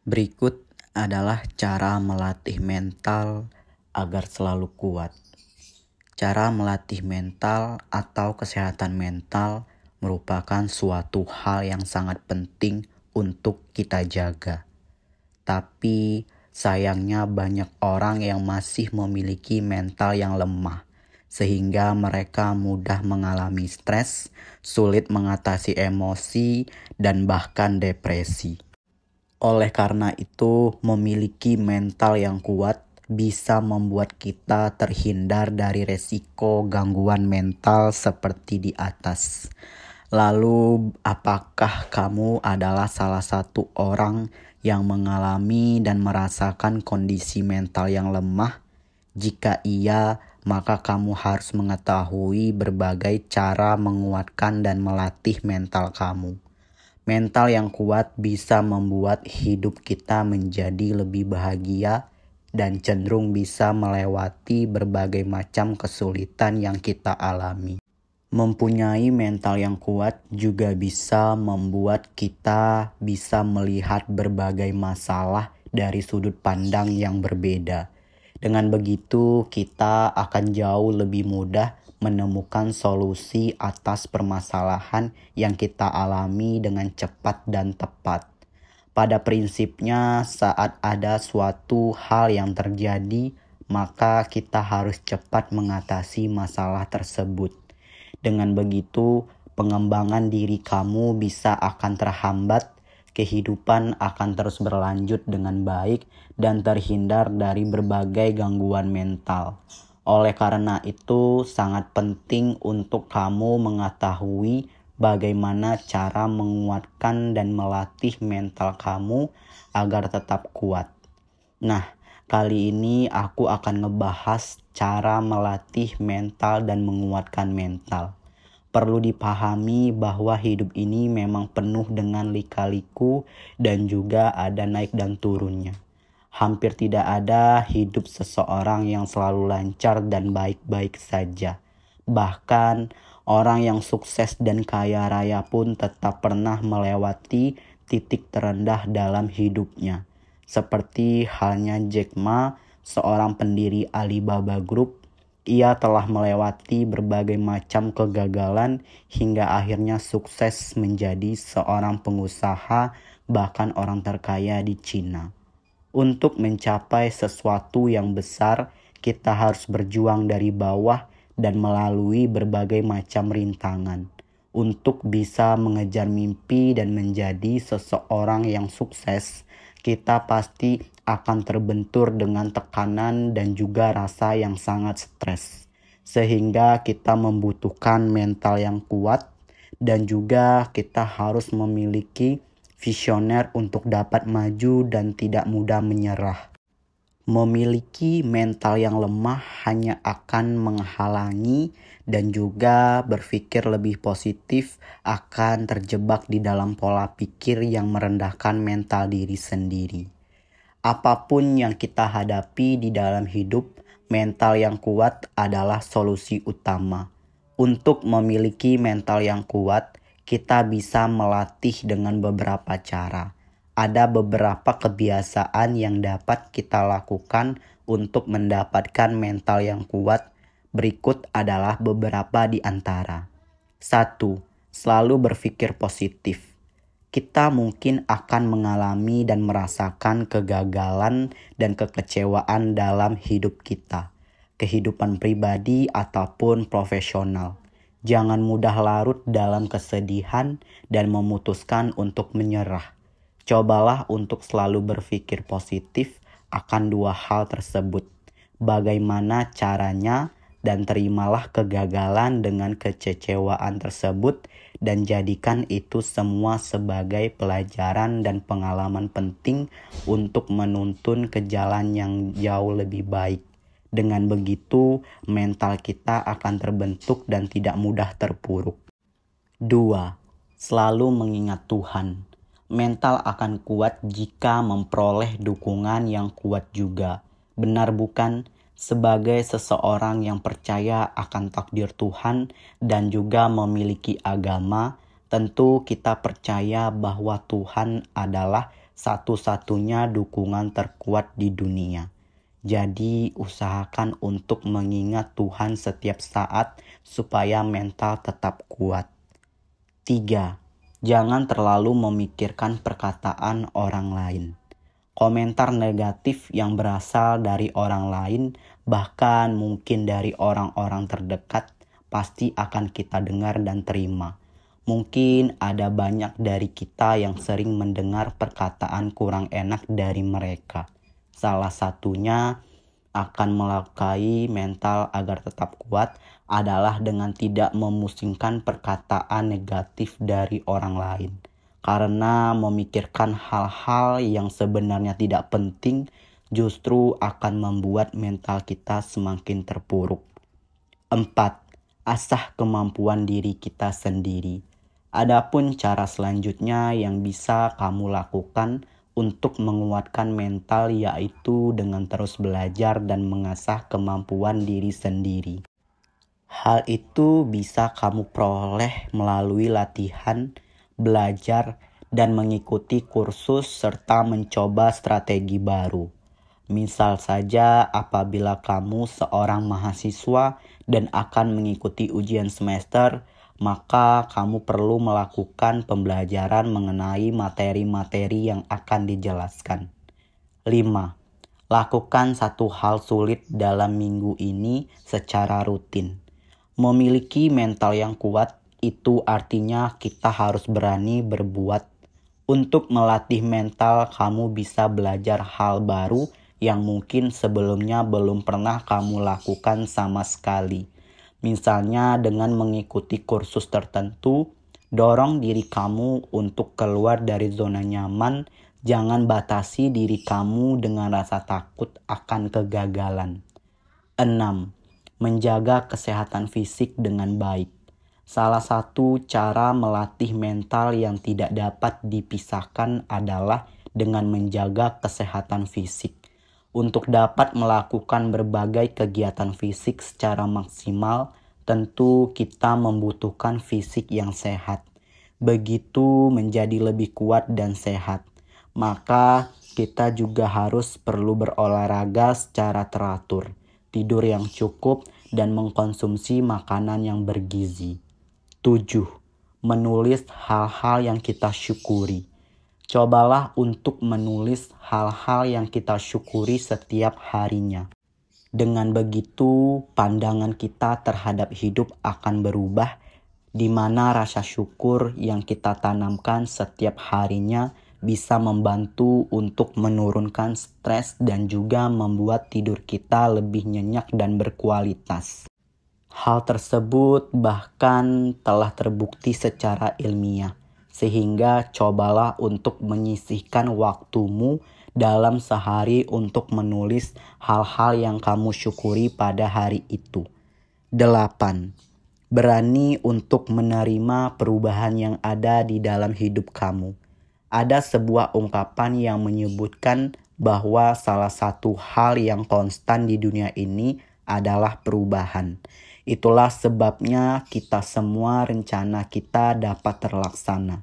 Berikut adalah cara melatih mental agar selalu kuat. Cara melatih mental atau kesehatan mental merupakan suatu hal yang sangat penting untuk kita jaga. Tapi sayangnya banyak orang yang masih memiliki mental yang lemah, sehingga mereka mudah mengalami stres, sulit mengatasi emosi, dan bahkan depresi. Oleh karena itu, memiliki mental yang kuat bisa membuat kita terhindar dari resiko gangguan mental seperti di atas. Lalu, apakah kamu adalah salah satu orang yang mengalami dan merasakan kondisi mental yang lemah? Jika iya, maka kamu harus mengetahui berbagai cara menguatkan dan melatih mental kamu. Mental yang kuat bisa membuat hidup kita menjadi lebih bahagia dan cenderung bisa melewati berbagai macam kesulitan yang kita alami. Mempunyai mental yang kuat juga bisa membuat kita bisa melihat berbagai masalah dari sudut pandang yang berbeda. Dengan begitu, kita akan jauh lebih mudah menemukan solusi atas permasalahan yang kita alami dengan cepat dan tepat. Pada prinsipnya, saat ada suatu hal yang terjadi, maka kita harus cepat mengatasi masalah tersebut. Dengan begitu, pengembangan diri kamu bisa akan terhambat, kehidupan akan terus berlanjut dengan baik, dan terhindar dari berbagai gangguan mental. Oleh karena itu, sangat penting untuk kamu mengetahui bagaimana cara menguatkan dan melatih mental kamu agar tetap kuat. Nah, kali ini aku akan ngebahas cara melatih mental dan menguatkan mental. Perlu dipahami bahwa hidup ini memang penuh dengan lika-liku dan juga ada naik dan turunnya. Hampir tidak ada hidup seseorang yang selalu lancar dan baik-baik saja. Bahkan orang yang sukses dan kaya raya pun tetap pernah melewati titik terendah dalam hidupnya. Seperti halnya Jack Ma, seorang pendiri Alibaba Group. Ia telah melewati berbagai macam kegagalan hingga akhirnya sukses menjadi seorang pengusaha, bahkan orang terkaya di Cina. Untuk mencapai sesuatu yang besar, kita harus berjuang dari bawah dan melalui berbagai macam rintangan. Untuk bisa mengejar mimpi dan menjadi seseorang yang sukses, kita pasti akan terbentur dengan tekanan dan juga rasa yang sangat stres. Sehingga kita membutuhkan mental yang kuat dan juga kita harus memiliki visioner untuk dapat maju dan tidak mudah menyerah. Memiliki mental yang lemah hanya akan menghalangi dan juga berpikir lebih positif akan terjebak di dalam pola pikir yang merendahkan mental diri sendiri. Apapun yang kita hadapi di dalam hidup, mental yang kuat adalah solusi utama. Untuk memiliki mental yang kuat, kita bisa melatih dengan beberapa cara. Ada beberapa kebiasaan yang dapat kita lakukan untuk mendapatkan mental yang kuat. Berikut adalah beberapa di antara. 1. Selalu berpikir positif. Kita mungkin akan mengalami dan merasakan kegagalan dan kekecewaan dalam hidup kita, kehidupan pribadi ataupun profesional. Jangan mudah larut dalam kesedihan dan memutuskan untuk menyerah. Cobalah untuk selalu berpikir positif akan dua hal tersebut. Bagaimana caranya, dan terimalah kegagalan dengan kekecewaan tersebut dan jadikan itu semua sebagai pelajaran dan pengalaman penting untuk menuntun ke jalan yang jauh lebih baik. Dengan begitu, mental kita akan terbentuk dan tidak mudah terpuruk. 2. Selalu mengingat Tuhan. Mental akan kuat jika memperoleh dukungan yang kuat juga. Benar bukan? Sebagai seseorang yang percaya akan takdir Tuhan dan juga memiliki agama, tentu kita percaya bahwa Tuhan adalah satu-satunya dukungan terkuat di dunia. Jadi usahakan untuk mengingat Tuhan setiap saat supaya mental tetap kuat. 3. Jangan terlalu memikirkan perkataan orang lain. Komentar negatif yang berasal dari orang lain, bahkan mungkin dari orang-orang terdekat, pasti akan kita dengar dan terima. Mungkin ada banyak dari kita yang sering mendengar perkataan kurang enak dari mereka. Salah satunya akan melukai mental agar tetap kuat adalah dengan tidak memusingkan perkataan negatif dari orang lain. Karena memikirkan hal-hal yang sebenarnya tidak penting justru akan membuat mental kita semakin terpuruk. 4. Asah kemampuan diri kita sendiri. Adapun cara selanjutnya yang bisa kamu lakukan untuk menguatkan mental yaitu dengan terus belajar dan mengasah kemampuan diri sendiri. Hal itu bisa kamu peroleh melalui latihan, belajar, dan mengikuti kursus serta mencoba strategi baru. Misal saja apabila kamu seorang mahasiswa dan akan mengikuti ujian semester, maka kamu perlu melakukan pembelajaran mengenai materi-materi yang akan dijelaskan. 5. Lakukan satu hal sulit dalam minggu ini secara rutin. Memiliki mental yang kuat itu artinya kita harus berani berbuat. Untuk melatih mental, kamu bisa belajar hal baru yang mungkin sebelumnya belum pernah kamu lakukan sama sekali. Misalnya dengan mengikuti kursus tertentu, dorong diri kamu untuk keluar dari zona nyaman. Jangan batasi diri kamu dengan rasa takut akan kegagalan. 6. Menjaga kesehatan fisik dengan baik. Salah satu cara melatih mental yang tidak dapat dipisahkan adalah dengan menjaga kesehatan fisik. Untuk dapat melakukan berbagai kegiatan fisik secara maksimal, tentu kita membutuhkan fisik yang sehat. Begitu menjadi lebih kuat dan sehat, maka kita juga harus perlu berolahraga secara teratur, tidur yang cukup, dan mengkonsumsi makanan yang bergizi. 7. Menulis hal-hal yang kita syukuri. Cobalah untuk menulis hal-hal yang kita syukuri setiap harinya. Dengan begitu, pandangan kita terhadap hidup akan berubah, di mana rasa syukur yang kita tanamkan setiap harinya bisa membantu untuk menurunkan stres dan juga membuat tidur kita lebih nyenyak dan berkualitas. Hal tersebut bahkan telah terbukti secara ilmiah, sehingga cobalah untuk menyisihkan waktumu dalam sehari untuk menulis hal-hal yang kamu syukuri pada hari itu. 8. Berani untuk menerima perubahan yang ada di dalam hidup kamu. Ada sebuah ungkapan yang menyebutkan bahwa salah satu hal yang konstan di dunia ini adalah perubahan. Itulah sebabnya kita semua rencana kita dapat terlaksana.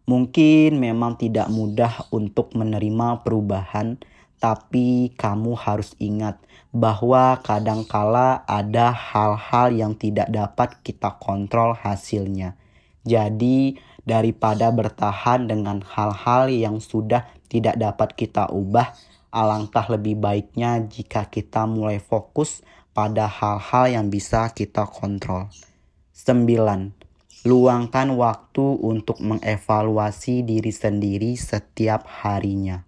Mungkin memang tidak mudah untuk menerima perubahan, tapi kamu harus ingat bahwa kadangkala ada hal-hal yang tidak dapat kita kontrol hasilnya. Jadi, daripada bertahan dengan hal-hal yang sudah tidak dapat kita ubah, alangkah lebih baiknya jika kita mulai fokus pada hal-hal yang bisa kita kontrol. 9. Luangkan waktu untuk mengevaluasi diri sendiri setiap harinya.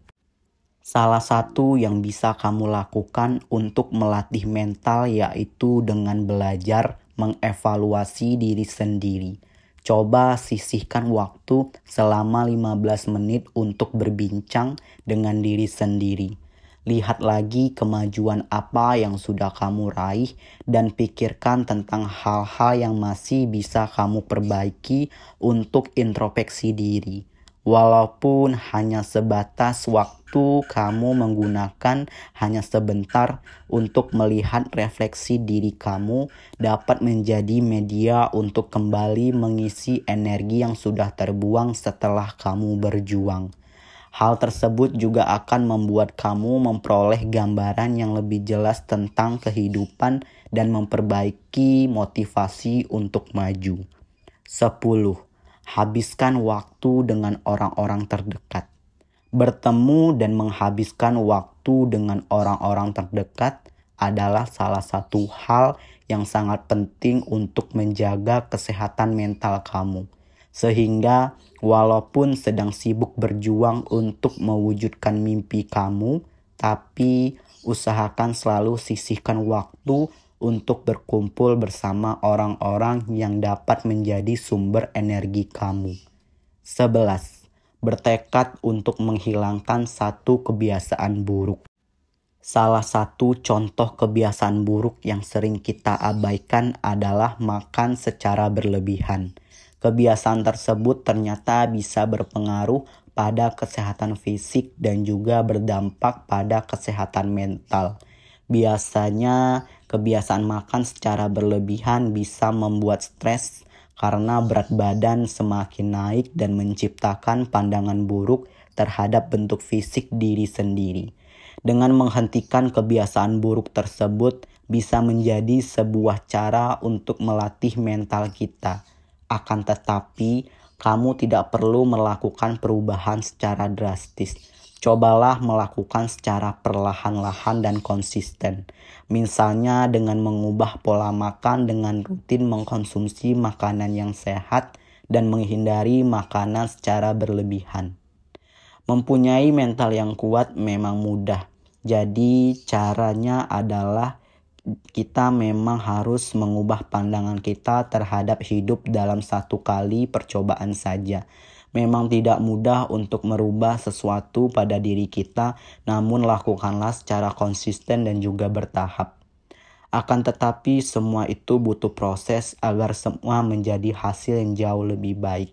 Salah satu yang bisa kamu lakukan untuk melatih mental yaitu dengan belajar mengevaluasi diri sendiri. Coba sisihkan waktu selama 15 menit untuk berbincang dengan diri sendiri. Lihat lagi kemajuan apa yang sudah kamu raih dan pikirkan tentang hal-hal yang masih bisa kamu perbaiki untuk introspeksi diri. Walaupun hanya sebatas waktu kamu menggunakan hanya sebentar untuk melihat refleksi diri kamu dapat menjadi media untuk kembali mengisi energi yang sudah terbuang setelah kamu berjuang. Hal tersebut juga akan membuat kamu memperoleh gambaran yang lebih jelas tentang kehidupan dan memperbaiki motivasi untuk maju. 10. Habiskan waktu dengan orang-orang terdekat. Bertemu dan menghabiskan waktu dengan orang-orang terdekat adalah salah satu hal yang sangat penting untuk menjaga kesehatan mental kamu. Sehingga walaupun sedang sibuk berjuang untuk mewujudkan mimpi kamu, tapi usahakan selalu sisihkan waktu untuk berkumpul bersama orang-orang yang dapat menjadi sumber energi kamu. 11. Bertekad untuk menghilangkan satu kebiasaan buruk. Salah satu contoh kebiasaan buruk yang sering kita abaikan adalah makan secara berlebihan. Kebiasaan tersebut ternyata bisa berpengaruh pada kesehatan fisik dan juga berdampak pada kesehatan mental. Biasanya kebiasaan makan secara berlebihan bisa membuat stres karena berat badan semakin naik dan menciptakan pandangan buruk terhadap bentuk fisik diri sendiri. Dengan menghentikan kebiasaan buruk tersebut bisa menjadi sebuah cara untuk melatih mental kita. Akan tetapi, kamu tidak perlu melakukan perubahan secara drastis. Cobalah melakukan secara perlahan-lahan dan konsisten. Misalnya dengan mengubah pola makan dengan rutin mengkonsumsi makanan yang sehat dan menghindari makanan secara berlebihan. Mempunyai mental yang kuat memang mudah. Jadi caranya adalah kita memang harus mengubah pandangan kita terhadap hidup dalam satu kali percobaan saja. Memang tidak mudah untuk merubah sesuatu pada diri kita, namun lakukanlah secara konsisten dan juga bertahap. Akan tetapi semua itu butuh proses agar semua menjadi hasil yang jauh lebih baik.